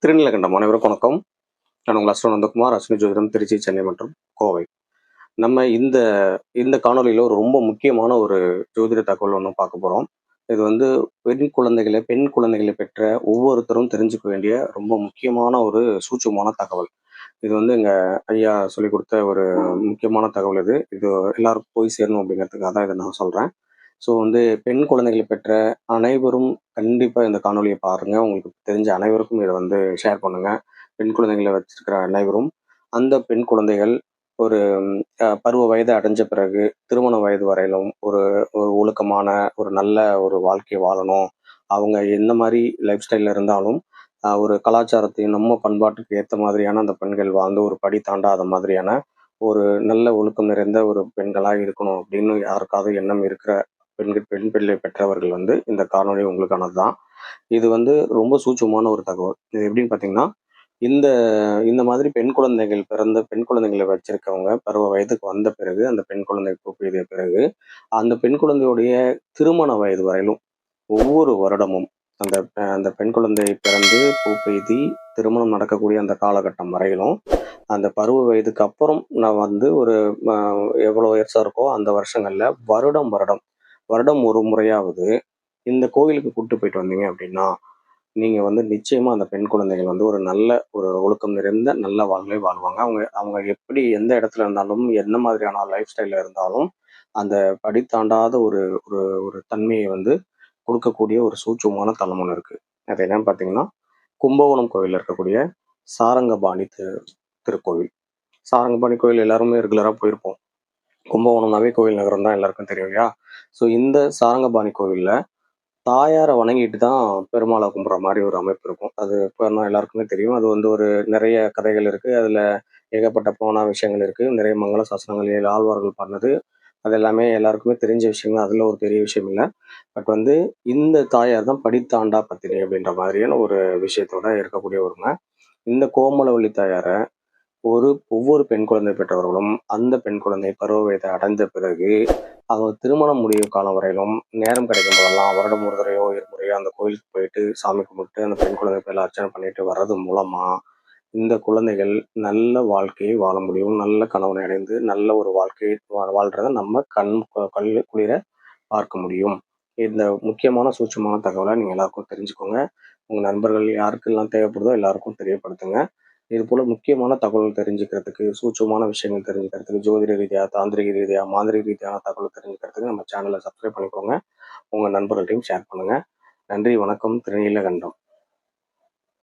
திருநீலகண்டம் அனைவருக்கும் வணக்கம். நான் உங்கள் அஸ்ட்ரோ நந்தகுமார், அஸ்வினி ஜோதிடம், திருச்சி, சென்னை மற்றும் கோவை. நம்ம இந்த இந்த காணொலியில் ஒரு ரொம்ப முக்கியமான ஒரு ஜோதிட தகவல் ஒன்று பார்க்க போகிறோம். இது வந்து பெண் குழந்தைகளை பெற்ற ஒவ்வொருத்தரும் தெரிஞ்சுக்க வேண்டிய ரொம்ப முக்கியமான ஒரு சூட்சமான தகவல். இது வந்து எங்கள் ஐயா சொல்லிக் கொடுத்த ஒரு முக்கியமான தகவல். இது எல்லாருக்கும் போய் சேரணும் அப்படிங்கிறதுக்காக தான் இதை நான் சொல்கிறேன். ஸோ வந்து பெண் குழந்தைகளை பெற்ற அனைவரும் கண்டிப்பாக இந்த காணொலியை பாருங்கள். உங்களுக்கு தெரிஞ்ச அனைவருக்கும் இதை வந்து ஷேர் பண்ணுங்கள். பெண் குழந்தைகளை வச்சிருக்கிற அனைவரும் அந்த பெண் குழந்தைகள் ஒரு பருவ வயது அடைஞ்ச பிறகு திருமண வயது வரையிலும் ஒரு ஒரு ஒழுக்கமான ஒரு நல்ல ஒரு வாழ்க்கை வாழணும். அவங்க எந்த மாதிரி லைஃப் ஸ்டைலில் இருந்தாலும் ஒரு கலாச்சாரத்தையும் நம்ம பண்பாட்டுக்கு ஏற்ற மாதிரியான அந்த பெண்கள் வாழ்ந்து ஒரு படி தாண்டாத மாதிரியான ஒரு நல்ல ஒழுக்கம் நிறைந்த ஒரு பெண்களாக இருக்கணும் அப்படின்னு யாருக்காவது எண்ணம் இருக்கிற பெண் பிள்ளை பெற்றவர்கள் வந்து இந்த காணொலி உங்களுக்கானது தான். இது வந்து ரொம்ப சூட்சமான ஒரு தகவல். இது எப்படின்னு பார்த்தீங்கன்னா, இந்த இந்த மாதிரி பெண் குழந்தைகளை வச்சிருக்கவங்க பருவ வயதுக்கு வந்த பிறகு, அந்த பெண் குழந்தை பூப்பெய்திய பிறகு, அந்த பெண் குழந்தையுடைய திருமண வயது வரையிலும் ஒவ்வொரு வருடமும் அந்த அந்த பெண் குழந்தை பிறந்து பூப்பெய்தி திருமணம் நடக்கக்கூடிய அந்த காலகட்டம் வரையிலும், அந்த பருவ வயதுக்கு அப்புறம் நான் வந்து ஒரு எவ்வளோ வருஷம் இருக்கோ அந்த வருஷங்கள்ல வருடம் ஒரு முறையாவது இந்த கோவிலுக்கு கூப்பிட்டு போயிட்டு வந்தீங்க அப்படின்னா, நீங்க வந்து நிச்சயமா அந்த பெண் குழந்தைகள் வந்து ஒரு நல்ல ஒரு ஒழுக்கம் நிறைந்த நல்ல வாழ்வை வாழ்வாங்க. அவங்க அவங்க எப்படி எந்த இடத்துல இருந்தாலும், என்ன மாதிரியான லைஃப் ஸ்டைல்ல இருந்தாலும், அந்த படி தாண்டாத ஒரு ஒரு ஒரு தன்மையை வந்து கொடுக்கக்கூடிய ஒரு சூட்சமான தலம் ஒண்ணு இருக்கு. அது என்னன்னு பார்த்தீங்கன்னா, கும்பகோணம் கோவில்ல இருக்கக்கூடிய சாரங்கபாணி திருக்கோவில். சாரங்கபாணி கோவில் எல்லாருமே ரெகுலரா போயிருப்போம். கும்பகோணம்னாவே கோவில் நகரம் தான் எல்லாருக்கும் தெரியும் இல்லையா? ஸோ இந்த சாரங்கபாணி கோவில்ல தாயாரை வணங்கிட்டு தான் பெருமாளை கும்பிட்ற மாதிரி ஒரு அமைப்பு இருக்கும். அது இப்போ எல்லாருக்குமே தெரியும். அது வந்து ஒரு நிறைய கதைகள் இருக்கு. அதுல ஏகப்பட்ட புராண விஷயங்கள் இருக்கு. நிறைய மங்கள சாசனங்கள் 7 ஆழ்வார்கள் பண்ணது. அது எல்லாமே எல்லாருக்குமே தெரிஞ்ச விஷயங்கள். அதுல ஒரு பெரிய விஷயம் இல்லை. பட் வந்து இந்த தாயார் தான் படித்தாண்டா பத்தினி அப்படின்ற மாதிரியான ஒரு விஷயத்தோட இருக்கக்கூடிய ஒருங்க. இந்த கோமலவள்ளி தாயாரை ஒவ்வொரு பெண் குழந்தை பெற்றவர்களும் அந்த பெண் குழந்தை பருவ வயதை அடைந்த பிறகு அவங்க திருமணம் முடிவு காலம் வரையிலும் நேரம் கிடைக்கும் போதெல்லாம் வருடம் ஒரு தடவையோ இருமுறையோ அந்த கோயிலுக்கு போயிட்டு சாமி கும்பிட்டு அந்த பெண் குழந்தை பேர்ல அர்ச்சனை பண்ணிட்டு வர்றது மூலமா இந்த குழந்தைகள் நல்ல வாழ்க்கையை வாழ முடியும். நல்ல கணவனை அடைந்து நல்ல ஒரு வாழ்க்கையை வாழ்றத நம்ம கண் குளிர பார்க்க முடியும். இந்த முக்கியமான சூட்சமான தகவலை நீங்க எல்லாருக்கும் தெரிஞ்சுக்கோங்க. உங்க நண்பர்கள் யாருக்கெல்லாம் தேவைப்படுதோ எல்லாருக்கும் தெரியப்படுத்துங்க. இது போல முக்கியமான தகவல் தெரிஞ்சுக்கிறதுக்கு, சூட்சமான விஷயங்கள் தெரிஞ்சுக்கிறதுக்கு, ஜோதிட ரீதியா, தாந்திரிக ரீதியா, மாந்திரிக ரீதியான தகவல் தெரிஞ்சுக்கிறதுக்கு நம்ம சேனலை சப்ஸ்கிரைப் பண்ணிக்கோங்க. உங்க நண்பர்கள்ட்டையும் ஷேர் பண்ணுங்க. நன்றி, வணக்கம். திருநீலகண்டம்.